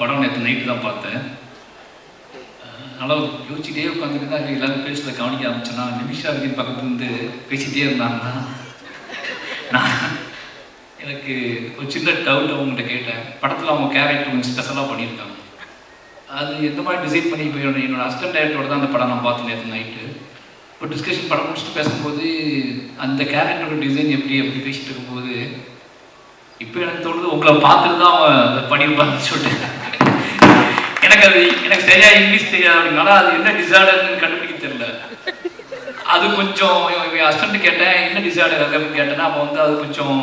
படம் நேற்று நைட்டு தான் பார்த்தேன். நல்லா யோசிச்சுட்டே உட்காந்துருந்தா எல்லாரும் பேசல கவனிக்க ஆரம்பிச்சோன்னா நிமிஷா விஜயன் பக்கத்துல இருந்து பேசிகிட்டே இருந்தாங்கன்னா நான் எனக்கு ஒரு சின்ன டவுட் அவங்ககிட்ட கேட்டேன். படத்தில் அவங்க கேரக்டர் கொஞ்சம் ஸ்பெஷலாக பண்ணியிருக்காங்க. அது எந்த மாதிரி டிசைன் பண்ணி போயிடணும். என்னோட அசிஸ்டன்ட் டைரக்டரோட தான் அந்த படம் நான் பார்த்தேன் நேற்று நைட்டு. இப்போ டிஸ்கஷன் படம் முடிச்சுட்டு பேசும்போது அந்த கேரக்டரோட டிசைன் எப்படி பேசிட்டு இருக்கும்போது இப்போ எனக்கு தோணுது உங்களை பார்த்துட்டு தான் அவன் அதை பண்ணியிருப்பான்னு சொல்லிட்டு. எனக்கு சரியா இங்கிலீஷ் தெரியாது அப்படின்னால அது என்ன டிசார்டர்னு கண்டுபிடிக்க தெரியல. அது கொஞ்சம் அசிஸ்டன்ட் கேட்டேன் என்ன டிசார்டர் அப்படின்னு கேட்டேன்னா அப்போ வந்து அது கொஞ்சம்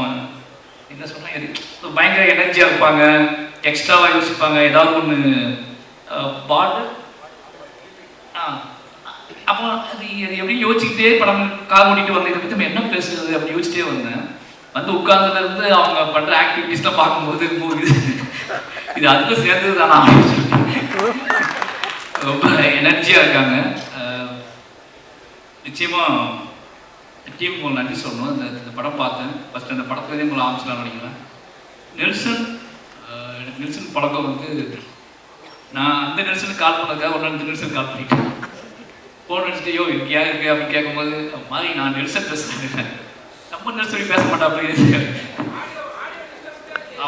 என்ன சொன்னா பயங்கர எனர்ஜியாக இருப்பாங்க, எக்ஸ்ட்ராவாக யோசிப்பாங்க, ஏதாவது ஒன்று பாடு. அப்போ அது எப்படி யோசிச்சுக்கிட்டே படம் கார் ஓட்டிட்டு வந்தேன். இதை பற்றி என்ன பேசுறது அப்படி யோசிச்சிட்டே வந்தேன். வந்து உட்கார்ந்துலேருந்து அவங்க பண்ணுற ஆக்டிவிட்டீஸ்லாம் பார்க்கும்போது இது அதுக்கும் சேர்ந்தது தானா அப்படின்னு சொல்லிட்டு ரொம்ப எனர்ஜியாக இருக்காங்க. நிச்சயமாக டீமுக்கு ஒரு நன்றி சொல்லணும். இந்த படம் பார்த்தேன். ஃபஸ்ட்டு அந்த படத்துலேயே உங்களை ஆரம்பிச்சலாம்னு நினைக்கிறேன். எனக்கு நெல்சன் பழக்கம் வந்து நான் அந்த நெல்சனுக்கு கால் பண்ணதுக்காக ஒரு நாள் இந்த நெல்சன் கால் பண்ணிட்டேன். ஃபோன் அடிச்சுட்டு யோ இருக்கியா இருக்கு அப்படின்னு கேட்கும்போது மாதிரி நான் நெல்சன் பேசுகிறேன் நம்ம நெல்சன் பேச மாட்டேன் அப்படின்னு.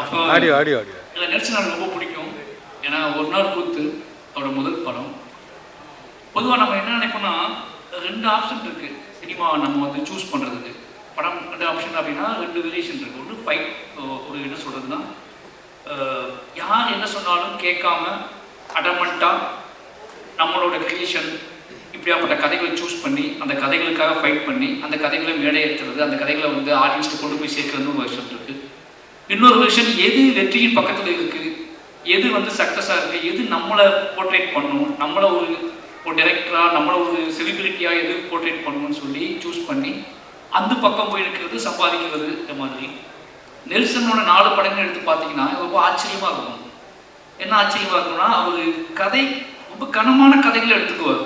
அப்போ இல்லை நெல்சன் எனக்கு ரொம்ப பிடிக்கும். ஏன்னா ஒரு நாள் கூத்து அவரோட முதல் படம். பொதுவாக நம்ம என்ன நினைப்போம்னா 2 ஆப்ஷன் இருக்குது சினிமா நம்ம வந்து சூஸ் பண்ணுறதுக்கு. படம் 2 ஆப்ஷன் அப்படின்னா 2 வேரியேஷன் இருக்குது. ஒன்று ஃபைட், ஒரு என்ன சொல்கிறதுனா யார் என்ன சொன்னாலும் கேட்காம அடமெண்ட்டாக நம்மளோட கிரியேஷன் இப்படியாப்பட்ட கதைகளை சூஸ் பண்ணி அந்த கதைகளுக்காக ஃபைட் பண்ணி அந்த கதைகளை மேடை எடுத்துறது, அந்த கதைகளை வந்து ஆடியன்ஸ்க்கு கொண்டு போய் சேர்க்கறதுன்னு ஒரு விஷயம் இருக்குது. இன்னொரு விஷயம் எது வெற்றியின் பக்கத்தில் இருக்குது, எது வந்து சக்ஸஸாக இருக்குது, எது நம்மளை போர்ட்ரேட் பண்ணணும், நம்மளை ஒரு டைரக்டராக நம்மளை ஒரு செலிபிரிட்டியாக எது போர்ட்ரேட் பண்ணணும்னு சொல்லி சூஸ் பண்ணி அந்த பக்கம் போய் இருக்கிறது சம்பாதிக்கிறது. இந்த மாதிரி நெல்சனோட 4 படங்கள் எடுத்து பார்த்தீங்கன்னா ரொம்ப ஆச்சரியமாக இருக்கும். என்ன ஆச்சரியமாக இருக்கும்னா அவர் கதை ரொம்ப கனமான கதைகளை எடுத்துக்குவார்.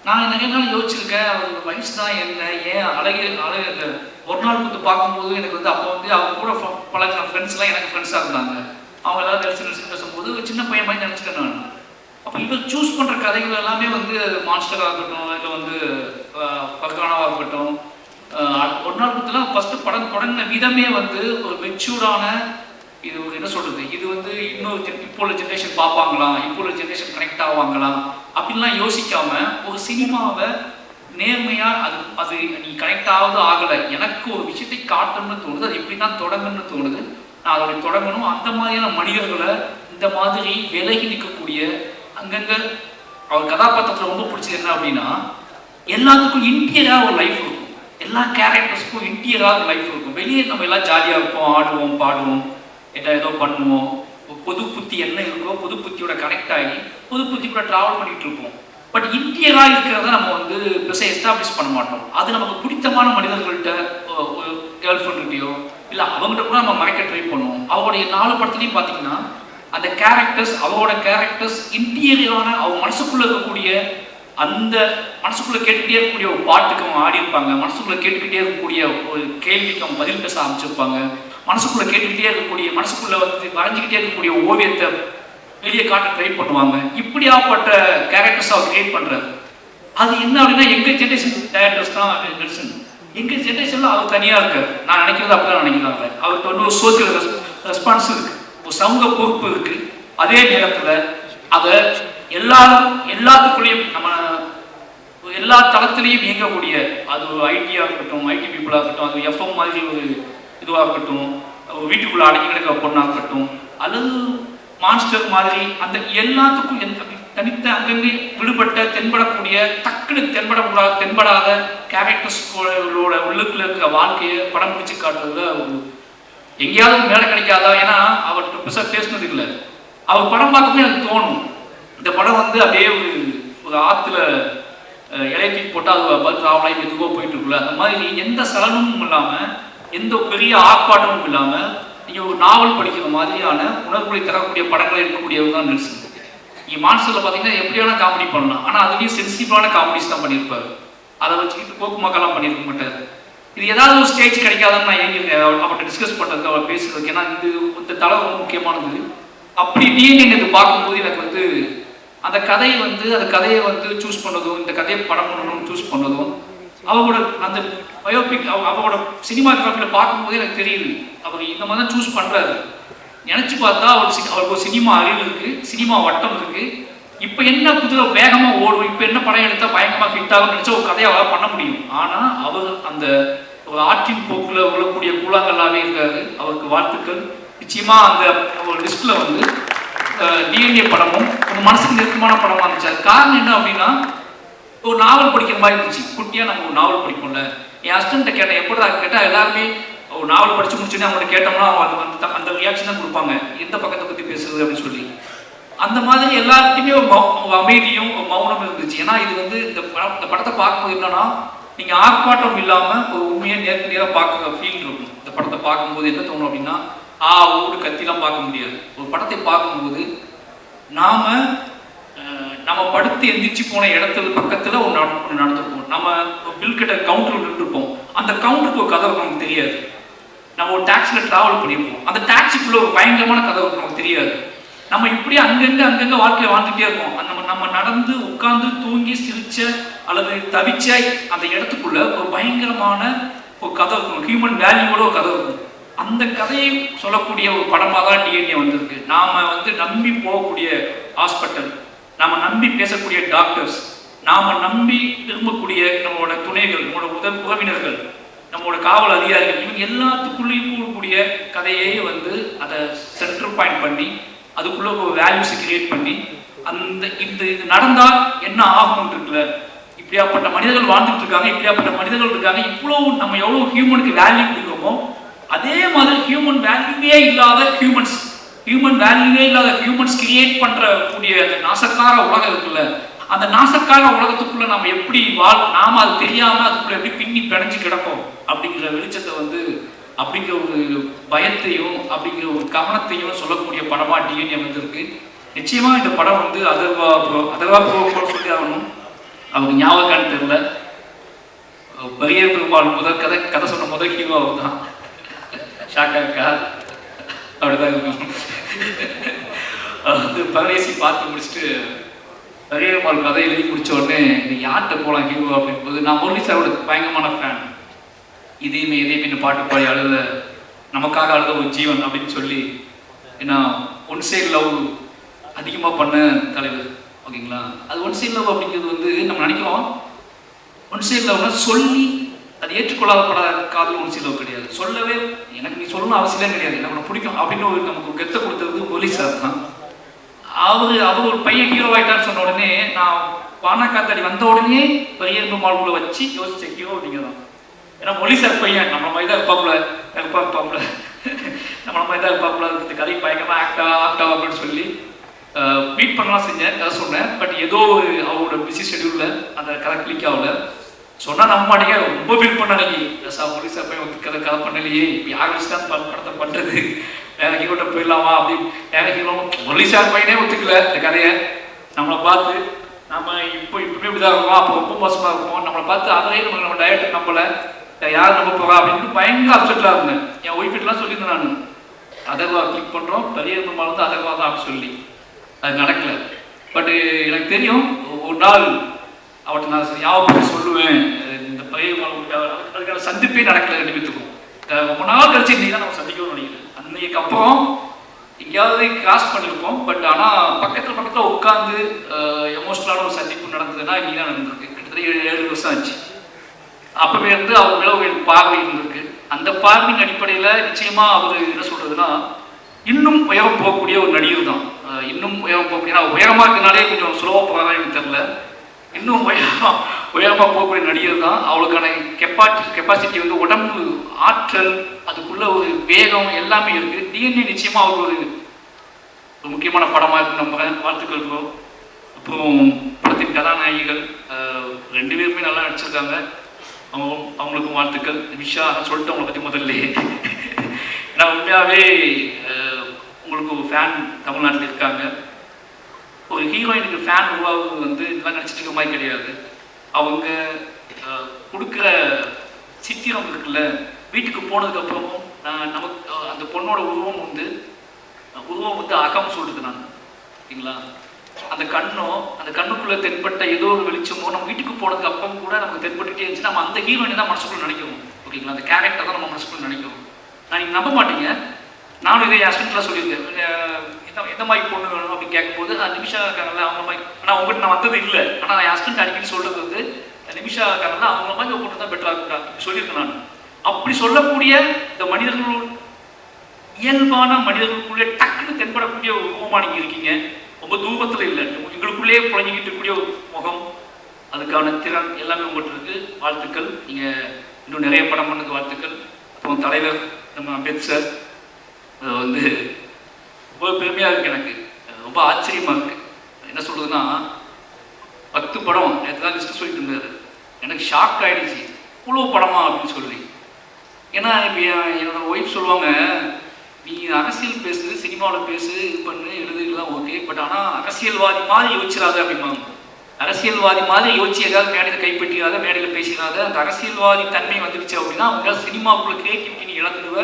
நான் நிறைய நாள் யோசிச்சிருக்கேன் அவர் வயசு தான் என்ன ஏன் அழகு ஒரு நாள் வந்து பார்க்கும்போது எனக்கு வந்து அப்போ வந்து அவங்க கூட பழகின ஃப்ரெண்ட்ஸ்லாம் எனக்கு ஃப்ரெண்ட்ஸாக இருந்தாங்க. அவங்க எல்லாரும் நெல்சன் பேசும்போது சின்ன பையன் மாதிரி நினச்சிட்டேன் நான். அப்போ இவர் சூஸ் பண்ணுற கதைகள் எல்லாமே வந்து மான்ஸ்டராக இருக்கட்டும், இல்லை வந்து பர்கானாவாக இருக்கட்டும், ஒரு நாள் பற்றிலாம் ஃபஸ்ட்டு படம் தொடங்கின விதமே வந்து ஒரு மெச்சூர்டான இது என்ன சொல்கிறது, இது வந்து இன்னொரு இப்போ உள்ள ஜென்ரேஷன் பார்ப்பாங்களா, இப்போ உள்ள ஜென்ரேஷன் கனெக்ட் ஆவாங்களா அப்படின்லாம் யோசிக்காமல் ஒரு சினிமாவை நேர்மையாக அது நீ கனெக்ட் ஆகுது ஆகலை, எனக்கு ஒரு விஷயத்தை காட்டணும்னு தோணுது, அது எப்படி தான் தொடங்கணும்னு தோணுது, நான் அதோட தொடங்கணும். அந்த மாதிரியான மனிதர்களை இந்த மாதிரி விலகி நிற்கக்கூடிய அங்கங்கே அவர் கதாபாத்திரத்தில் ரொம்ப பிடிச்சது என்ன அப்படின்னா எல்லாத்துக்கும் இன்டீரியராக ஒரு லைஃப் இருக்கும். எல்லா கேரக்டர்ஸுக்கும் இன்டீரியராக ஒரு லைஃப் இருக்கும். வெளியே நம்ம எல்லாம் ஜாலியாக இருப்போம், ஆடுவோம், பாடுவோம், ஏதோ பண்ணுவோம். பொது புத்தி என்ன இருக்கோ பொது புத்தியோட கனெக்ட் ஆகி பொது புத்தி கூட ட்ராவல் பண்ணிகிட்டு இருப்போம். பட் இன்டீரியராக இருக்கிறத நம்ம வந்து பெருசாக எஸ்டாப்ளிஷ் பண்ண மாட்டோம். அது நமக்கு பிடித்தமான மனிதர்கள்ட்ட கேர்ள் ஃப்ரெண்ட்கிட்டையோ இல்லை அவங்ககிட்ட கூட நம்ம மறைக்க ட்ரை பண்ணுவோம். அவருடைய 4 படத்துலையும் பார்த்தீங்கன்னா அந்த கேரக்டர்ஸ் அவரோட கேரக்டர்ஸ் இன்டீரியரான அவங்க மனசுக்குள்ளே இருக்கக்கூடிய அந்த மனசுக்குள்ளே கேட்டுக்கிட்டே இருக்கக்கூடிய ஒரு பாட்டுக்கு அவங்க ஆடி இருப்பாங்க, மனசுக்குள்ளே கேட்டுக்கிட்டே இருக்கக்கூடிய ஒரு கேள்விக்கு அவங்க பதில் பேச ஆரம்பிச்சிருப்பாங்க, மனசுக்குள்ளே கேட்டுக்கிட்டே இருக்கக்கூடிய மனசுக்குள்ளே வந்து வரைஞ்சிக்கிட்டே இருக்கக்கூடிய ஓவியத்தை வெளியே காட்ட ட்ரை பண்ணுவாங்க. இப்படியாப்பட்ட கேரக்டர்ஸ் அவர் கிரியேட் பண்ணுறாரு. அது என்ன அப்படின்னா எங்கள் ஜென்ரேஷன் டேரக்டர்ஸ் தான் நெல்சன். எங்கள் ஜென்ரேஷனில் அவர் தனியாக இருக்கார். நான் நினைக்கிறது அப்படி தான் நினைக்கிறாங்க. அவருக்கு வந்து ஒரு சோசியல் ரெஸ்பான்ஸ் இருக்குது, ஒரு சமூக பொறுப்பு இருக்குது. அதே நேரத்தில் அதை எல்லாத்துக்குள்ளேயும் நம்ம எல்லா தளத்திலையும் இயங்கக்கூடிய அது ஒரு ஐடியாக இருக்கட்டும், ஐடி பீப்புளாக இருக்கட்டும், அது எஃப்எம் மாதிரி ஒரு இதுவாக இருக்கட்டும், ஒரு வீட்டுக்குள்ளே அடங்கி கிடக்கிற பொண்ணாக இருக்கட்டும், அல்லது மான்ஸ்டர் மாதிரி அந்த எல்லாத்துக்கும் தனித்த அங்கங்கே விடுபட்ட தென்படக்கூடிய டக்குன்னு தென்படாத கேரக்டர்ஸ்களோட உள்ளுக்குள்ள இருக்கிற வாழ்க்கையை படம் பிடிச்சி காட்டுறதுல எங்கேயாவது மேலே கிடைக்காதா. ஏன்னா அவர்கிட்ட பெருசாக பேசினது இல்லை. அவர் படம் பார்க்கும்போது எனக்கு தோணும் இந்த படம் வந்து அப்படியே ஒரு ஆற்றுல இலையத்தி போட்டால் அது பல் ராவலாய் மெதுவாக போயிட்டு இருக்குல்ல, அந்த மாதிரி எந்த சலனமும் இல்லாமல் எந்த பெரிய ஆர்ப்பாட்டமும் இல்லாமல் நீங்கள் ஒரு நாவல் படிக்கிற மாதிரியான உணர்வுகளை தரக்கூடிய படங்களை இருக்கக்கூடியவர் தான் நெல்சன். நீங்கள் மான்ஸ்டரில் பார்த்தீங்கன்னா எப்படியான காமெடி பண்ணலாம், ஆனால் அதுலேயும் சென்சிட்டிவான காமெடிஸ் தான் பண்ணியிருப்பார். அதை வச்சுக்கிட்டு கோக்கு மக்கள்லாம் பண்ணியிருக்க மாட்டார். இது ஏதாவது ஒரு ஸ்டேஜ் கிடைக்காதான்னு நான் ஏங்கிருக்கேன் அவர்கிட்ட டிஸ்கஸ் பண்ணுறதுக்கு, அவர் பேசுறதுக்கு. ஏன்னா இந்த தளம் ரொம்ப முக்கியமானது. அப்படி டிஎன்ஏ பார்க்கும்போது எனக்கு வந்து அந்த கதையை வந்து சூஸ் பண்ணதும், இந்த கதையை படம் பண்ணணும்னு சூஸ் பண்ணதும், அவரோட அந்த பயோபிக் அவரோட சினிமாகிராஃபியில் பார்க்கும்போது எனக்கு தெரியுது அவர் இந்த மாதிரி தான் சூஸ் பண்ணுறாரு. நினச்சி பார்த்தா அவருக்கு ஒரு சினிமா அறிவு இருக்குது, சினிமா வட்டம் இருக்குது. இப்போ என்ன புதுல வேகமாக ஓடும், இப்போ என்ன படம் எடுத்தால் பயங்கரமாக ஹிட் ஆகும்னு நினச்சா ஒரு கதையை அவரால் பண்ண முடியும். ஆனால் அவர் அந்த ஒரு ஆற்றின் போக்கில் உள்ளக்கூடிய கூழாங்கல்லாவே இருக்காரு. அவருக்கு வாழ்த்துக்கள். நிச்சயமாக அந்த ஒரு லிஸ்ட்டில் வந்து டிஎன்ஏ படமும் ஒரு மனசுக்கு நெருக்கமான படமாக இருந்துச்சு. அது காரணம் என்ன அப்படின்னா, ஒரு நாவல் படிக்கிற மாதிரி இருந்துச்சு. குட்டியாக நம்ம ஒரு நாவல் படிப்போம்ல. என் ஹஸ்பண்ட்டை கேட்டேன், எப்படி கேட்டால் எல்லாருமே ஒரு நாவல் படித்து முடிச்சுன்னு அவங்கள்ட்ட கேட்டோம்னா அவங்க அந்த ரியாக்ஷன் தான் கொடுப்பாங்க, எந்த பக்கத்தை பற்றி பேசுறது அப்படின்னு சொல்லி. அந்த மாதிரி எல்லாருக்குமே ஒரு அமைதியும் ஒரு மௌனம் இருந்துச்சு. ஏன்னா இது வந்து இந்த படத்தை பார்க்கும்போது என்னன்னா, நீங்கள் ஆர்ப்பாட்டம் இல்லாமல் ஒரு உண்மையாக நேருக்கு நேராக பார்க்குற ஃபீல் இருக்கும். இந்த படத்தை பார்க்கும்போது என்ன தோணும் அப்படின்னா, ஊடு கத்திலாம் பார்க்க முடியாது. ஒரு படத்தை பார்க்கும்போது நம்ம படுத்து எந்திரிச்சு போன இடத்துல பக்கத்தில் ஒன்று நடந்திருப்போம். நம்ம பில் கிட்ட கவுண்டர் நின்றுருப்போம். அந்த கவுண்டருக்கு ஒரு கதை நமக்கு தெரியாது. நம்ம ஒரு டாக்ஸியில் ட்ராவல் பண்ணியிருப்போம். அந்த டாக்ஸிக்குள்ள ஒரு பயங்கரமான கதை நமக்கு தெரியாது. நம்ம இப்படியே அங்கங்கே வாழ்க்கையை வாழ்ந்துகிட்டே இருக்கோம். நம்ம நடந்து உட்கார்ந்து தூங்கி சிரிச்ச அல்லது தவிச்ச அந்த இடத்துக்குள்ள ஒரு பயங்கரமான ஒரு கதை இருக்கும். ஹியூமன் வேல்யூவோட ஒரு கதை இருக்கும். அந்த கதையை சொல்லக்கூடிய ஒரு படமாக தான் டிஎன்ஏ வந்திருக்கு. நாம் வந்து நம்பி போகக்கூடிய ஹாஸ்பிட்டல், நாம் நம்பி பேசக்கூடிய டாக்டர்ஸ், நாம் நம்பி விரும்பக்கூடிய நம்மளோட துணைகள், நம்மளோட உறவினர்கள், நம்மளோட காவல் அதிகாரிகள், இவங்க எல்லாத்துக்குள்ளேயும் கூடக்கூடிய கதையை வந்து அதை சென்டர் பாயிண்ட் பண்ணி அதுக்குள்ள ஒரு வேல்யூஸை கிரியேட் பண்ணி இது நடந்தால் என்ன ஆகும் இருக்குல்ல. இப்படியாப்பட்ட மனிதர்கள் வாழ்ந்துட்டு இருக்காங்க, இப்படியாப்பட்ட மனிதர்கள் இருக்காங்க. இவ்வளோ நம்ம எவ்வளோ ஹியூமனுக்கு வேல்யூ கொடுக்குறோமோ அதே மாதிரி ஹியூமன் வேல்யூவே இல்லாத ஹியூமன்ஸ் கிரியேட் பண்றக்கூடிய அந்த நாசக்கார உலகம் இருக்குல்ல, அந்த நாசக்கார உலகத்துக்குள்ள நம்ம எப்படி நாம அது தெரியாம அதுக்குள்ள எப்படி பின்னி பிணைஞ்சு கிடப்போம் அப்படிங்கிற வெளிச்சத்தை வந்து, அப்படிங்கிற ஒரு பயத்தையும் அப்படிங்கிற ஒரு கவனத்தையும் சொல்லக்கூடிய படமா டிஎன்ஏ வந்திருக்கு. நிச்சயமா இந்த படம் வந்து அதர்வா சொல்லி ஆகணும். அவங்க ஞாபகம் தெரியல. பெரிய பெருமாள் கதை சொன்ன முதல் ஹீரோ அவர் தான். ஷாக்கா அப்படிதான் இருக்கும். வந்து பரதேசி பார்த்து முடிச்சுட்டு பெரிய பெருமாள் கதை எழுதி முடிச்ச உடனே இது யார்கிட்ட போகலாம் ஹீரோ அப்படின்போது, நான் முரளி சாரோட பயங்கரமான ஃபேன். இதையுமே பாட்டு பாடி அழுத, நமக்காக அழுத ஒரு ஜீவன் அப்படின்னு சொல்லி, ஏன்னா ஒன் சைடு லவ் அதிகமாக பண்ண தலைவர். ஓகேங்களா, அது ஒன் சைடு லவ் அப்படிங்கிறது வந்து நம்ம நினைக்கிறோம். ஒன் சைடு லவ்னா சொல்லி அது ஏற்றுக்கொள்ளாதப்படாத காதல் ஒன் சைடு லவ் கிடையாது. சொல்லவே எனக்கு நீ சொல்லணும் அவசியம் கிடையாது, எனக்கு உனக்கு பிடிக்கும் அப்படின்னு ஒரு நமக்கு கெத்த கொடுத்தது முரளி சார் தான். அவர் ஒரு பையன் ஹீரோ ஆகிட்டான்னு சொன்ன உடனே, நான் பானா காத்தாடி வந்த உடனே பெரிய பெருமாளுக்குள்ள வச்சு யோசிச்ச ஹீரோ அப்படிங்கிறதான். ஏன்னா முரளி சார் பையன் நம்மள மாதிரி தான் இருப்பாப்புல நம்மள மாதிரி தான் இருப்பாப்புல இந்த கதை பயங்கரமாக ஆக்டா அப்படின்னு சொல்லி மீட் பண்ணலாம் செஞ்சேன், கதை சொன்னேன். பட் ஏதோ அவரோட பிஸி ஷெடியூலில் அந்த கதை கிளிக் ஆகல. சொன்னால் நம்ப மாட்டேங்க, ரொம்ப ஃபீல் பண்ண அன்னைக்கு. முரளி சார் பையன் கதை பண்ணலையே, இப்போ யார் வச்சு தான் படத்தை பண்ணுறது, வேற ஹீரோட்ட போயிடலாமா அப்படின்னு. வேற ஹீரோ முரளி சார் பையனே ஒத்துக்கல இந்த கதையை. நம்மளை பார்த்து நம்ம இப்போவே இப்படிதான் இருக்கோம், அப்போ ரொம்ப மோசமாக இருப்போம். நம்மளை பார்த்து அதே நம்ம டயட் நம்பலை, யார் நம்ப போகிறா அப்படின்னு பயங்கர அப்செட்டாக இருந்தேன். என் ஒய்ஃபிட்டெலாம் சொல்லியிருந்தேன் நான், அதர்வா கிளிக் பண்ணுறோம், பெரிய பெருமாள் வந்து அதர்வா தான் அப்படின்னு சொல்லி. அது நடக்கலை. பட்டு எனக்கு தெரியும் ஒரு நாள் அவர்கிட்ட நான் ஞாபகம் சொல்லுவேன், இந்த பெரிய அதுக்கான சந்திப்பே நடக்கலை. ரெண்டு பேத்துக்கும் ரொம்ப நாள் கழிச்சு இன்னைக்கு தான் நம்ம சந்திக்கணும்னு நினைக்கிறேன். அன்னைக்கு அப்புறம் எங்கேயாவது கிராஸ் பண்ணியிருப்போம். பட் ஆனால் பக்கத்தில் உட்காந்து எமோஷனலான ஒரு சந்திப்பு நடந்ததுன்னா இன்னைக்கு தான் நடந்திருக்கு. கிட்டத்தட்ட 7 வருஷம் ஆச்சு. அப்பவே இருந்து அவர் மேலே ஒரு பார்வை இருந்திருக்கு. அந்த பார்வையின் அடிப்படையில் நிச்சயமாக அவர் என்ன சொல்றதுன்னா, இன்னும் உயரம் போகக்கூடிய ஒரு நடிகர் தான். இன்னும் உயரம் போகக்கூடிய, உயரமாக இருக்கிறனாலே கொஞ்சம் ஸ்லோவாக போகிறாங்க எனக்கு தெரியல. இன்னும் உயரமாக போகக்கூடிய நடிகர் தான். அவளுக்கான கெப்பாசிட்டி வந்து உடம்பு ஆற்றல், அதுக்குள்ள ஒரு வேகம் எல்லாமே இருக்குது. டிஎன்ஏ நிச்சயமாக அவருக்கு ஒரு முக்கியமான படமாக இருக்கு. நம்ம வாழ்த்துக்கள் இருக்கோம். அப்புறம் படத்தின் கதாநாயகிகள் 2 பேருமே நல்லா நடிச்சிருக்காங்க. அவங்களுக்கும் வாழ்த்துக்கள். விஷா சொல்லிட்டு அவங்களை பற்றி முதல்ல நான் உண்மையாகவே உங்களுக்கு ஒரு ஃபேன் தமிழ்நாட்டில் இருக்காங்க. ஒரு ஹீரோயினுக்கு ஃபேன் உருவாகுவது வந்து இதெல்லாம் நினச்சிட்டு இருக்க மாதிரி கிடையாது. அவங்க கொடுக்குற சித்திரம் இருக்குல்ல, வீட்டுக்கு போனதுக்கப்புறமும் நமக்கு அந்த பொண்ணோட உருவம் வந்து உருவம் வந்து அகம் சொல்றது நான், ஓகேங்களா? அந்த கண்ணோ, அந்த கண்ணுக்குள்ள தென்பட்ட ஏதோ ஒரு வெளிச்சமோ நம்ம வீட்டுக்கு போனதுக்கு அப்புறம் கூட நமக்கு தென்பட்டுட்டே இருந்துச்சு. நம்ம அந்த ஹீரோயினை தான் மனசுக்குள்ள நினைக்கிறோம், ஓகேங்களா? அந்த கேரக்டர் தான் நம்ம மனசுக்குள்ள நினைக்கிறோம். நான் நீங்க நம்ப மாட்டீங்க, நானும் இதே ஹஸ்பண்ட்லாம் சொல்லியிருக்கேன். எந்த மாதிரி பொண்ணு வேணும் அப்படின்னு கேட்கும்போது நிமிஷா இருக்காங்கல்ல அவங்க மாதிரி. ஆனால் உங்கள்கிட்ட நான் வந்தது இல்லை. ஆனால் நான் ஹஸ்பண்ட் அடிக்கடி சொல்றது வந்து நிமிஷா இருக்காங்கல்ல அவங்க மாதிரி ஒரு பொண்ணு தான் பெட்டராக இருக்குடா சொல்லியிருக்கேன் நான். அப்படி சொல்லக்கூடிய இந்த மனிதர்கள், இயல்பான மனிதர்களுக்குள்ளே டக்குன்னு தென்படக்கூடிய ஒரு ரூபமா நீங்க இருக்கீங்க. ரொம்ப தூரத்தில் இல்லை, எங்களுக்குள்ளேயே புழங்கிக்கிட்டு இருக்கக்கூடிய ஒரு முகம், அதுக்கான திறன் எல்லாமே உங்கள்கிட்ட இருக்கு. வாழ்த்துக்கள். நீங்க இன்னும் நிறைய படம் பண்ணது வாழ்த்துக்கள். அப்புறம் தலைவர் நம்ம அம்பேத் சார், வந்து ரொம்ப பெருமையாக இருக்கு எனக்கு, ரொம்ப ஆச்சரியமா இருக்கு. என்ன சொல்றதுன்னா 10 படம் நேற்று தான் லிஸ்ட் சொல்லிட்டு இருந்தாரு. எனக்கு ஷாக் ஆயிடுச்சு, இவ்வளோ படமா அப்படின்னு சொல்லி. ஏன்னா இப்போ என்னோட ஒய்ஃப் சொல்லுவாங்க, நீ அரசியல் பேசு, சினிமாவில் பேசு, இது பண்ணு, எழுதுலாம் ஓகே, பட் ஆனால் அரசியல்வாதி மாதிரி யோசிச்சிடாத அப்படிம்பாங்க. அரசியல்வாதி மாதிரி யோசிச்சு ஏதாவது மேடையில் கைப்பற்றிடாத, மேடையில் பேசிடாத. அந்த அரசியல்வாதி தன்மை வந்துடுச்சு அப்படின்னா அவங்க சினிமாவுக்குள்ள கிரியேட்டிவிட்டி நீ இழந்துடுவ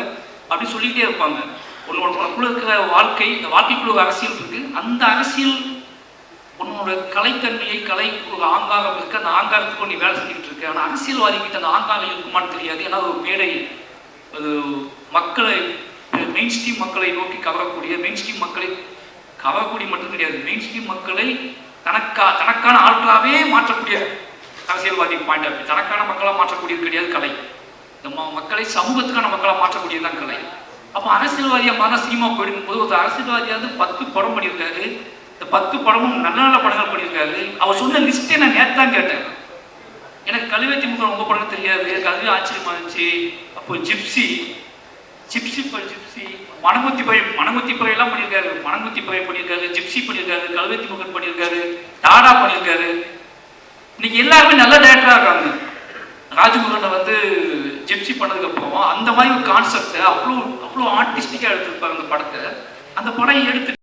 அப்படின்னு சொல்லிகிட்டே இருப்பாங்க. உனக்குள்ள இருக்கிற வாழ்க்கை, இந்த வாழ்க்கைக்குள்ள ஒரு அரசியல் இருக்கு. அந்த அரசியல் உன்னோட கலைத்தன்மையை, கலை ஒரு ஆங்காரம் இருக்கு, அந்த ஆங்காரத்துக்கு நீ வேலை செஞ்சுக்கிட்டு இருக்க. ஆனால் அரசியல்வாதிக்கிட்ட அந்த ஆங்காரம் இருக்குமான்னு தெரியாது. ஏன்னா ஒரு மேடை, அது மக்களை, மெயின் ஸ்ட்ரீம் மக்களை நோக்கி கவரக்கூடிய, மெயின் ஸ்ட்ரீம் மக்களை கவரக்கூடிய மட்டும் கிடையாது, மெயின் ஸ்ட்ரீம் மக்களை தனக்கான ஆட்களாகவே மாற்றக்கூடிய அரசியல்வாதி பாயிண்ட் ஆஃப் வியூ. தனக்கான மக்களாக மாற்றக்கூடியது கிடையாது கலை. இந்த மக்களை சமூகத்துக்கான மக்களாக மாற்றக்கூடியது தான் கலை. அப்போ அரசியல்வாதியாக மாற சினிமா போயிடும் போது ஒரு அரசியல்வாதியாவது 10 படம் பண்ணியிருக்காரு. இந்த 10 படமும் நல்ல நல்ல படங்கள் பண்ணியிருக்காரு. அவர் சொன்ன லிஸ்ட்டே நான் நேற்று தான் கேட்டேன். எனக்கு கல்வெத்தி முகம் ரொம்ப படம் தெரியாது, எனக்கு அதுவே ஆச்சரியமா இருந்துச்சு. அப்போ ஜிப்சி, மணங்குத்தி பறை எல்லாம் பண்ணியிருக்காரு. மணங்குத்தி பறை பண்ணியிருக்காரு, ஜிப்சி பண்ணியிருக்காரு, கல்வெத்தி முகன் பண்ணியிருக்காரு, டாடா பண்ணியிருக்காரு. இன்னைக்கு எல்லாருமே நல்ல டேரக்டரா இருக்காங்க. ராஜமுருகனை வந்து ஜிப்சி பண்ணதுக்கு அப்புறம் அந்த மாதிரி ஒரு கான்செப்டை அவ்வளோ அவ்வளோ ஆர்டிஸ்டிக்கா எடுத்திருப்பாரு அந்த படத்தை. அந்த படம் எடுத்து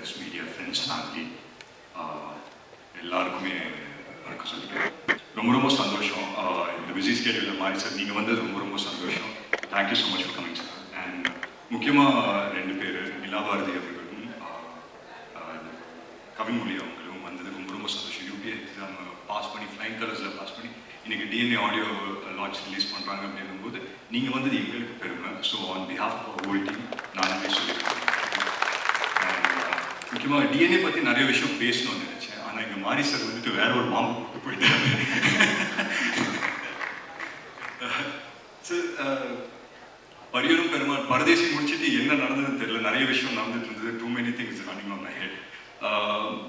ப்ரெஸ் மீடியா ஃப்ரெண்ட்ஸ் ஃபேமிலி எல்லாருக்குமே வணக்கம் சொல்லிக்கிறேன். ரொம்ப ரொம்ப சந்தோஷம் இந்த பிஸி ஸ்கெடியூலில் மாதிரி சார் நீங்கள் வந்து ரொம்ப ரொம்ப சந்தோஷம். Thank you so much for coming sir. And முக்கியமாக 2 பேர் நிலாபாரதி அவர்களும் கவின்மொழி அவங்களும் வந்தது ரொம்ப ரொம்ப சந்தோஷம். யூபிஏ எக்ஸாம் பாஸ் பண்ணி ஃப்ளைங் கலர்ஸில் பாஸ் பண்ணி இன்றைக்கி டிஎன்ஏ ஆடியோ லான்ச் ரிலீஸ் பண்ணுறாங்க அப்படிங்கும்போது நீங்கள் வந்தது எங்களுக்கு பெருமை. So on behalf of whole team நானே சொல்லியிருக்கேன். முக்கியமாக டிஎன்ஏ பற்றி நிறைய விஷயம் பேசணும்னு நினச்சேன். ஆனால் இங்கே மாரி சார் வந்துட்டு வேற ஒரு மாம்பு கூப்பிட்டு போயிட்டாரு. சார் பரியரும் பெருமாள் பரதேசி முடிச்சுட்டு என்ன நடந்ததுன்னு தெரியல. நிறைய விஷயம் நடந்துட்டு இருந்தது. Too many things running on my head.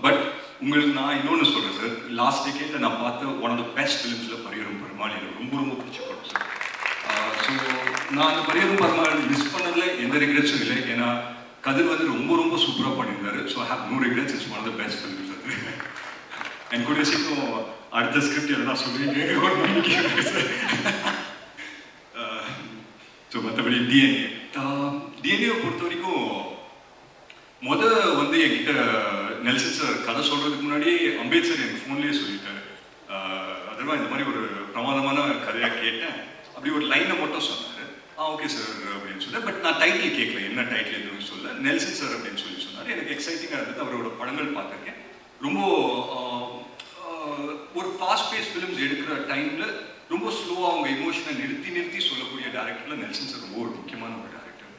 But உங்களுக்கு நான் இன்னொன்று சொல்கிறேன் சார். லாஸ்ட் டெக்கேட்டில் நான் பார்த்த ஒன் ஆஃப் த பெஸ்ட் ஃபிலிம்ஸில் பரியரும் பெருமாள் எனக்கு ரொம்ப ரொம்ப பிடிச்ச படம் சார். ஸோ நான் அந்த பரியரும் பெருமாள் மிஸ் பண்ணதில் எந்த ரிக்ரெட்ஸும் இல்லை. ஏன்னா கதிர் வந்து ரொம்ப ரொம்ப சூப்பராக பண்ணியிருந்தாரு. So I have no regrets. It's one of the best films அது. என் கூட சீக்கிரம் அடுத்த ஸ்கிரிப்ட் எல்லாம் சொல்லிட்டு சார். ஸோ மற்றபடி டிஎன்ஏவை பொறுத்த வரைக்கும் வந்து என்கிட்ட நெல்சன் சார் கதை சொல்கிறதுக்கு முன்னாடியே அம்பேத்கர் எனக்கு ஃபோன்லேயே சொல்லிட்டாரு. அதெல்லாம் இந்த மாதிரி ஒரு பிரமாதமான கதையாக கேட்டேன். அப்படி ஒரு லைனை மட்டும் சொன்னார். ஓகே சார் அப்படின்னு சொல்லி. பட் நான் டைட்டில் கேட்கல, என்ன டைட்டில் எதுவும் சொல்ல. நெல்சன் சார் அப்படின்னு சொன்னார். எனக்கு எக்ஸைட்டிங்காக இருந்தது. அவரோட படங்கள் பார்த்துருக்கேன். ரொம்ப ஒரு ஃபாஸ்ட் பேஸ் ஃபிலிம்ஸ் எடுக்கிற டைமில் ரொம்ப ஸ்லோவாக அவங்க எமோஷனை நிறுத்தி சொல்லக்கூடிய டேரக்டரில் நெல்சன் சார் ரொம்ப ஒரு முக்கியமான ஒரு டேரக்டர்.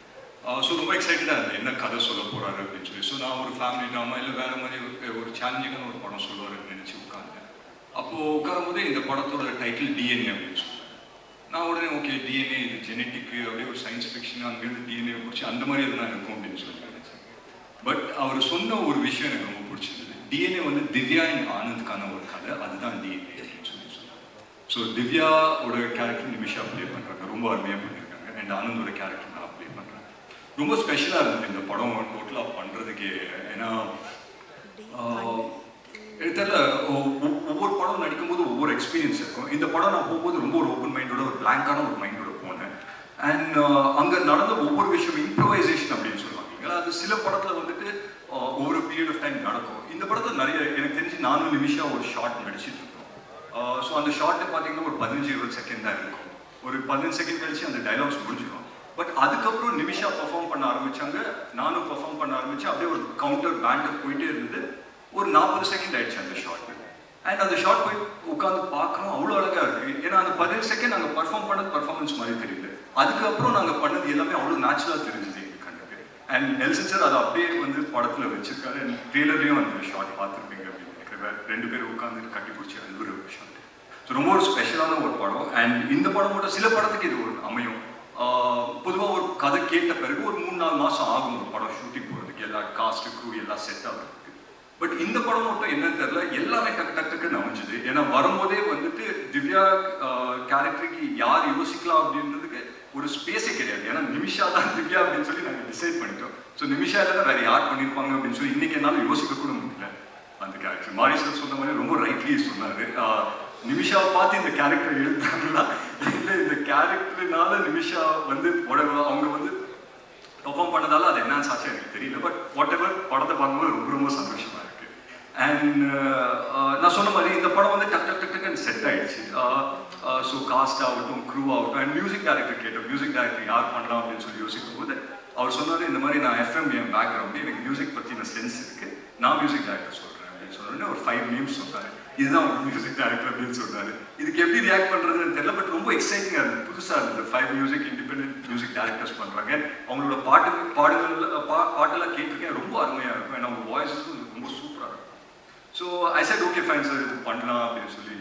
ஸோ ரொம்ப எக்ஸைட்டடாக இருந்தேன் என்ன கதை சொல்ல போகிறாரு அப்படின்னு சொல்லி. ஸோ நான் ஒரு ஃபேமிலி ட்ராமா இல்லை வேறு மாதிரி ஒரு சேலஞ்சிங்கான ஒரு படம் சொல்லுவாருன்னு நினச்சி உட்காந்தேன். அப்போது உட்காரும் போதே இந்த படத்தோட டைட்டில் டிஎன்ஏ அப்படின்னு சொன்னார். நான் உடனே ஓகே டிஎன்ஏ இது ஜெனட்டிக்கு அப்படியே ஒரு சயின்ஸ் ஃபிக்ஷன் அங்கேருந்து டிஎன்ஏ பிடிச்சி அந்த மாதிரி எதுனா இருக்கும் அப்படின்னு சொல்லி நினச்சேன். பட் அவர் சொன்ன ஒரு விஷயம் எனக்கு ரொம்ப பிடிச்சிருந்தது. டிஎன்ஏ வந்து திவ்யா அண்ட் ஆனந்த்கான ஒரு கதை, அதுதான் டிஎன்ஏ அப்படின்னு சொல்லி சொன்னார். ஸோ திவ்யாவோட கேரக்டர் நிமிஷா ப்ளே பண்ணுறாங்க, ரொம்ப அருமையாக பண்ணியிருக்காங்க. அண்ட் ஆனந்தோட கேரக்டர் நான் ப்ளே பண்ணுறேன். ரொம்ப ஸ்பெஷலாக இருந்தது இந்த படம் டோட்டலாக பண்ணுறதுக்கே. ஏன்னா தெரியல, ஒவ்வொரு படம் நடிக்கும்போது ஒவ்வொரு எக்ஸ்பீரியன்ஸ் இருக்கும். இந்த படம் நான் போகும்போது ரொம்ப ஒரு ஓப்பன் மைண்டோட ஒரு பிளாங்கான ஒரு மைண்டோட போனேன். அண்ட் அங்கே நடந்த ஒவ்வொரு விஷயம் இம்ப்ரவைசேஷன் அப்படின்னு சொல்லுவாங்க. அது சில படத்தில் வந்துட்டு ஒவ்வொரு பீரியட் ஆஃப் டைம் நடக்கும். இந்த படத்தில் நிறைய எனக்கு தெரிஞ்சு 4 நிமிஷம் ஒரு ஷார்ட் நடிச்சிட்டு இருக்கோம். ஸோ அந்த ஷார்ட்டை பார்த்தீங்கன்னா ஒரு 15-20 செகண்ட் தான் இருக்கும். ஒரு 15 செகண்ட் கழிச்சு அந்த டைலாக்ஸ் முடிஞ்சிடும். பட் அதுக்கப்புறம் நிமிஷா பர்ஃபார்ம் பண்ண ஆரம்பிச்சாங்க, நானும் பர்ஃபார்ம் பண்ண ஆரம்பித்தேன். அப்படியே ஒரு கவுண்டர் பேண்டர் போயிட்டே இருந்தது. ஒரு 40 செகண்ட் ஆயிடுச்சு அந்த ஷார்ட். அண்ட் அந்த ஷார்ட் போய் உட்காந்து பார்க்குறோம், அவ்வளோ அழகாக இருக்குது. ஏன்னா அந்த 15 செகண்ட் நாங்கள் பர்ஃபார்ம் பண்ணது பர்ஃபார்மன்ஸ் மாதிரி தெரியல. அதுக்கப்புறம் நாங்கள் பண்ணது எல்லாமே அவ்வளோ நேச்சுரலாக தெரிஞ்சுது எங்கள் கண்ணுக்கு. அண்ட் நெல்சன் சார் அதை அப்படியே வந்து படத்தில் வச்சிருக்காரு. அண்ட் ட்ரெய்லர்லேயும் அந்த ஷார்ட் பார்த்துருப்பீங்க அப்படின்னு நினைக்கிறேன். 2 பேர் உட்காந்து கட்டி பிடிச்சி அது ஒரு ஷார்ட். ஸோ ரொம்ப ஒரு ஸ்பெஷலான ஒரு படம். அண்ட் இந்த படம் மட்டும் சில படத்துக்கு இது ஒரு அமையும். பொதுவாக ஒரு கதை கேட்ட பிறகு ஒரு 3-4 மாதம் ஆகும் ஒரு படம் ஷூட்டிங் போகிறதுக்கு, எல்லா காஸ்ட்டு க்ரூ எல்லாம் செட் ஆகிறதுக்கு. பட் இந்த படம் மட்டும் என்னன்னு தெரியல, எல்லாமே டக்குன்னு அமைஞ்சுது. ஏன்னா வரும்போதே வந்துட்டு திவ்யா கேரக்டருக்கு யார் யோசிக்கலாம் அப்படின்றதுக்கு ஒரு ஸ்பேஸே கிடையாது. ஏன்னா நிமிஷா தான் திவ்யா அப்படின்னு சொல்லி நாங்கள் டிசைட் பண்ணிட்டோம். ஸோ நிமிஷா தான் வேறு யார் பண்ணியிருப்பாங்க அப்படின்னு சொல்லி இன்றைக்கி என்னால் யோசிக்க கூட முடியல அந்த கேரக்டர். மாரி சார் சொன்ன மாதிரி ரொம்ப ரைட்லி சொன்னார். நிமிஷாவை பார்த்து இந்த கேரக்டர் எழுதுனாங்களா இல்லை இந்த கேரக்டர்னால நிமிஷா வந்து அவங்க வந்து பர்ஃபார்ம் பண்ணதால அது என்னன்னு சாட்சி எனக்கு தெரியல. பட் வாட் எவர் படத்தை பார்க்கும்போது ரொம்ப ரொம்ப சந்தோஷமாக இருக்குது. அண்ட் நான் சொன்ன மாதிரி இந்த படம் வந்து டக்குன்னு செட் ஆகிடுச்சு. ஸோ காஸ்ட் ஆகட்டும், க்ரூ ஆகட்டும், அண்ட் மியூசிக் டைரக்டர் கேட்டோம். மியூசிக் டைரக்டர் யார் பண்ணலாம் அப்படின்னு சொல்லி யோசிக்கும் போது அவர் சொன்னார், இந்த மாதிரி நான் எஃப்எம் என் பேக்ரவுண்டு எனக்கு மியூசிக் பற்றின சென்ஸ் இருக்குது, நான் மியூசிக் டைரக்டர் சொல்கிறேன் அப்படின்னு சொன்னோடனே ஒரு 5 நேம்ஸ் சொன்னார். இதுதான் ஒரு மியூசிக் டைரக்டர் அப்படின்னு சொன்னார். இதுக்கு எப்படி ரியாக்ட் பண்ணுறதுன்னு தெரியல. பட் ரொம்ப எக்ஸைட்டிங்காக இருந்தது, புதுசாக இருந்தது. 5 மியூசிக் இண்டிபெண்டன்ட் மியூசிக் டைரக்டர்ஸ் பண்ணுறாங்க. அவங்களோட பாட்டெல்லாம் கேட்டிருக்கேன், ரொம்ப அருமையாக இருக்கும். ஏன்னா அவங்க வாய்ஸஸும் ரொம்ப சூப்பராக இருக்கும். So I set okay fine sir, இது பண்ணலாம் அப்படின்னு சொல்லி.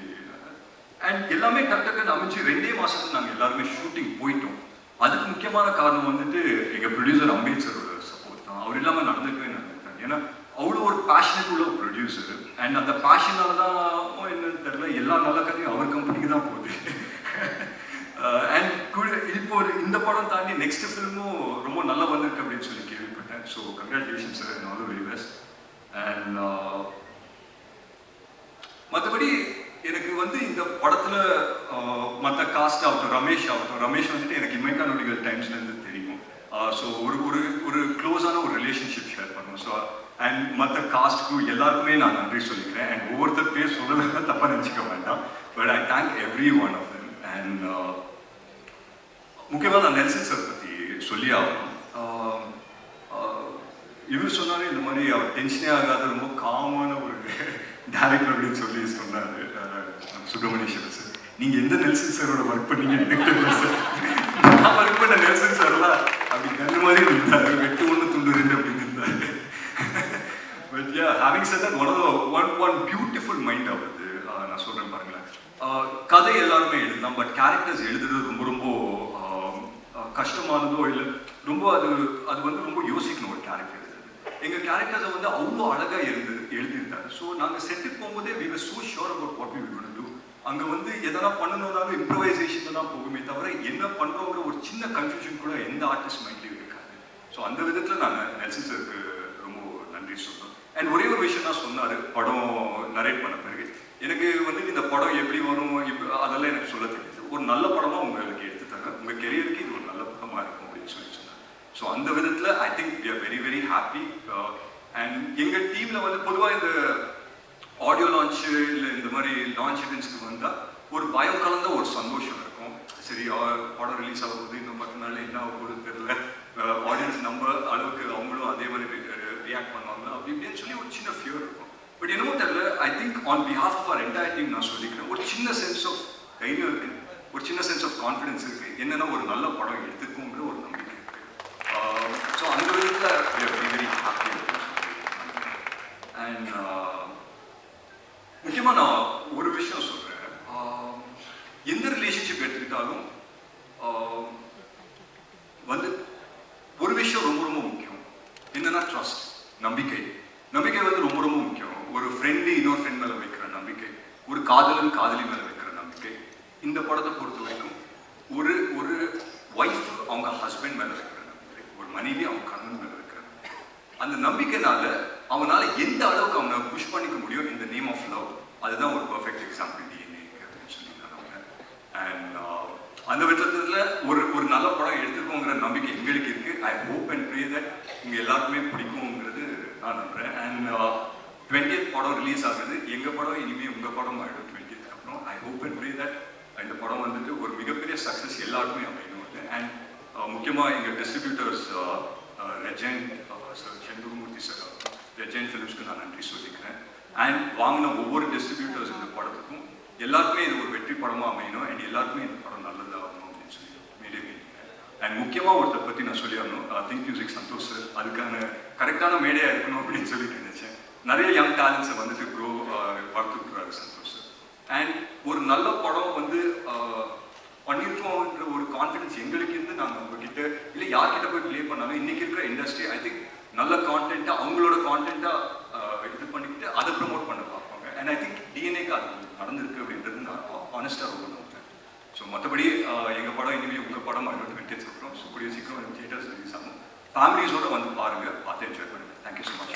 அண்ட் எல்லாமே டக்குன்னு அமைச்சு 2 மாதத்துக்கு நாங்கள் எல்லாருமே ஷூட்டிங் போயிட்டோம். அதுக்கு முக்கியமான காரணம் வந்துட்டு எங்கள் ப்ரொடியூசர் அம்பேத்கரோட சப்போர்ட் தான். அவர் இல்லாமல் நடந்துக்கவே நடந்துட்டாங்க. ஏன்னா அவ்வளோ ஒரு பேஷனேட் உள்ள ஒரு ப்ரொடியூசர். அண்ட் அந்த பேஷனால தான் என்னன்னு தெரியல, எல்லா நல்ல கதையும் அவர் கம்பெனிக்கு தான் போகுது. அண்ட் இப்போ இந்த படம் தாண்டி நெக்ஸ்ட் ஃபிலிமும் ரொம்ப நல்லா வந்திருக்கு அப்படின்னு சொல்லி கேள்விப்பட்டேன். So congratulation sir, all the very best. And மற்றபடி எனக்கு வந்து இந்த படத்தில் மற்ற காஸ்ட் ஆகட்டும், ரமேஷ் வந்துட்டு எனக்கு இமைக்கா நொடிகள் டைம்ஸ்லேருந்து தெரியும். ஸோ ஒரு க்ளோஸான ஒரு ரிலேஷன்ஷிப் ஷேர் பண்ணுவோம். ஸோ அண்ட் மற்ற காஸ்ட்க்கு எல்லாருக்குமே நான் நன்றி சொல்லிக்கிறேன். அண்ட் ஒவ்வொருத்தர் பேர் சொல்லலைன்னா தப்பாக நினச்சிக்க வேண்டாம். But I thank every one of them. And முக்கியமாக நான் நெல்சன் சார் பற்றி சொல்லி ஆகணும். இவர் சொன்னாலே இந்த மாதிரி அவர் டென்ஷனே ஆகாத ரொம்ப காமான ஒரு டேரக்டர் அப்படின்னு சொல்லி சொன்னார் சுப்பிரமணியன் சார். நீங்கள் எந்த நெல்சன் சாரோட ஒர்க் பண்ணீங்க எனக்கு தெரியல சார். நான் ஒர்க் பண்ண நெல்சன் சார்லாம் அப்படி கண்ணு மாதிரி இருந்தார், வெட்டு ஒன்று துண்டு ரெண்டு அப்படின்னு இருந்தார். But yeah, having set that one beautiful mind ஆகுது. நான் சொல்கிறேன் பாருங்களேன், கதை எல்லாருமே எழுதலாம், பட் கேரக்டர்ஸ் எழுதுறது ரொம்ப ரொம்ப கஷ்டமானதோ இல்லை, ரொம்ப அது வந்து ரொம்ப யோசிக்கணும் ஒரு கேரக்டர். எங்கள் கேரக்டர்ஸை வந்து அவ்வளோ அழகாக எழுதியிருந்தாரு. ஸோ நாங்கள் செட்டுக்கு போகும்போதே we were so sure about what we were going to do. அங்கே வந்து எதனா பண்ணணும்னாலும் இம்ப்ரவைசேஷன் தான் போகுமே தவிர என்ன பண்ணுறோங்கிற ஒரு சின்ன கன்ஃபியூஷன் கூட எந்த ஆர்டிஸ்ட் மைண்ட்லேயும் இருக்காது. ஸோ அந்த விதத்தில் நாங்கள் நெல்சன் சாருக்கு ரொம்ப நன்றி சொல்கிறோம். அண்ட் ஒரே ஒரு விஷயம் தான் சொன்னார் படம் நரேட் பண்ண பிறகு, எனக்கு வந்து இந்த படம் எப்படி வரும் அதெல்லாம் எனக்கு சொல்ல தெரியுது. ஒரு நல்ல படமாக உங்களுக்கு எடுத்து தரேன், உங்கள் கெரியருக்கு இது ஒரு நல்ல படமாக இருக்கும் அப்படின்னு சொல்லி சொன்னார். ஸோ அந்த விதத்தில் I think we are very very happy. And எங்கள் டீமில் வந்து பொதுவாக இந்த ஆடியோ லான்ச்சு இல்லை இந்த மாதிரி லான்ச் இவெண்ட்ஸ்க்கு வந்தால் ஒரு பயம் கலந்த ஒரு சந்தோஷம் இருக்கும். சரி, படம் ரிலீஸ் ஆக போகுது, இன்னும் 10 நாள் என்ன ஆக போகுது தெரியல, ஆடியன்ஸ் நம்ம அளவுக்கு அவங்களும் அதே மாதிரி ரியாக்ட் பண்ணுவாங்க அப்படி இப்படின்னு சொல்லி ஒரு சின்ன ஃபியர் இருக்கும். பட் என்னமோ தெரியல, I think on behalf of our entire team நான் சொல்லிக்கிறேன், ஒரு சின்ன சென்ஸ் ஆஃப் தைரியம் இருக்குது, ஒரு சின்ன சென்ஸ் ஆஃப் கான்ஃபிடன்ஸ் இருக்குது. என்னென்னா ஒரு நல்ல படம் எடுத்துக்குங்கிற ஒரு நம்பிக்கை இருக்குது. ஸோ அந்த விதத்தில் வெரி வெரி ஹாப்பி. அண்ட் முக்கியமாக நான் ஒரு விஷயம் சொல்கிறேன், எந்த ரிலேஷன்ஷிப் எடுத்துக்கிட்டாலும் வந்து ஒரு விஷயம் ரொம்ப ரொம்ப முக்கியம். என்னன்னா ட்ரஸ்ட், நம்பிக்கை. நம்பிக்கை வந்து ரொம்ப ரொம்ப முக்கியம். ஒரு ஃப்ரெண்டு இன்னொரு ஃப்ரெண்ட் மேலே வைக்கிற நம்பிக்கை, ஒரு காதலன் காதலி மேலே வைக்கிற நம்பிக்கை. இந்த படத்தை பொறுத்த வரைக்கும் ஒரு ஒரு ஒய்ஃப் அவங்க ஹஸ்பண்ட் மேலே வைக்கிற நம்பிக்கை, ஒரு மனைவி அவங்க கணவன் மேலே வைக்கிற நம்பிக்கை. அந்த நம்பிக்கைனால அவனால எந்த அளவுக்கு அவனை புஷ் பண்ணிக்க முடியும் இந்த நேம் ஆஃப் லவ். அதுதான் ஒரு பர்ஃபெக்ட் எக்ஸாம்பிள் டிஎன்ஏ அப்படின்னு சொல்லி நான். அண்ட் அந்த விதத்தில் ஒரு நல்ல படம் எடுத்துக்கோங்கிற நம்பிக்கை எங்களுக்கு இருக்கு. I hope and pray that உங்கள் எல்லாருக்குமே பிடிக்குங்கிறது நான் நம்புறேன். அண்ட் 20th படம் ரிலீஸ் ஆகுது, எங்கள் படம் இனிமேல் உங்கள் படம் ஆகிடும் 20th அப்புறம். I hope and pray that இந்த படம் வந்துட்டு ஒரு மிகப்பெரிய சக்ஸஸ் எல்லாருக்குமே அமையணும். அண்ட் முக்கியமாக எங்கள் distributors Regent sir, Senthurmurthy sir, Regent ஃபிலிம்ஸ்க்கு நான் நன்றி சொல்லிக்கிறேன். அண்ட் வாங்கின ஒவ்வொரு டிஸ்ட்ரிபியூட்டர்ஸ் இந்த படத்துக்கும் எல்லாருக்குமே இது ஒரு வெற்றி படமாக அமையணும். அண்ட் எல்லாருக்குமே இந்த படம் நல்லதாகணும் அப்படின்னு சொல்லி மேலே கேட்கிறேன். அண்ட் முக்கியமாக ஒருத்தர் பற்றி நான் சொல்லிடணும், திங்க் மியூசிக் சந்தோஷ் சார். அதுக்கான கரெக்டான மேடையாக இருக்கணும் அப்படின்னு சொல்லிட்டு நினைச்சேன். நிறைய யங் டேலண்ட்ஸை வந்துட்டு வளர்த்துக்கிறாரு சந்தோஷ் சார். அண்ட் ஒரு நல்ல படம் வந்து பண்ணியிருக்கோன்ற ஒரு கான்ஃபிடன்ஸ் எங்களுக்கு இருந்து நாங்கள் உங்ககிட்ட இல்லை யார்கிட்ட போய் ப்ளே பண்ணாலும் இன்றைக்கி இருக்கிற இண்டஸ்ட்ரி ஐ திங்க் நல்ல கான்டென்ட்டாக அவங்களோட கான்டென்ட்டாக இது பண்ணிக்கிட்டு அதை ப்ரமோட் பண்ண பார்ப்பாங்க. அண்ட் ஐ திங்க் டிஎன்ஏக்கு அது நடந்திருக்கு அப்படின்றது நான் ஆனஸ்ட்டாக ரொம்ப நம்புறேன். ஸோ மற்றபடி எங்கள் படம் இனிமேல் உங்கள் படம் 20th அப்புறம் ஸோ கூடிய சீக்கிரம் தியேட்டர்ஸ் ரிலீஸ் ஆகும். ஃபேமிலிஸோடு வந்து பாருங்கள், பார்த்து என்ஜாய் பண்ணுங்கள். Thank you so much.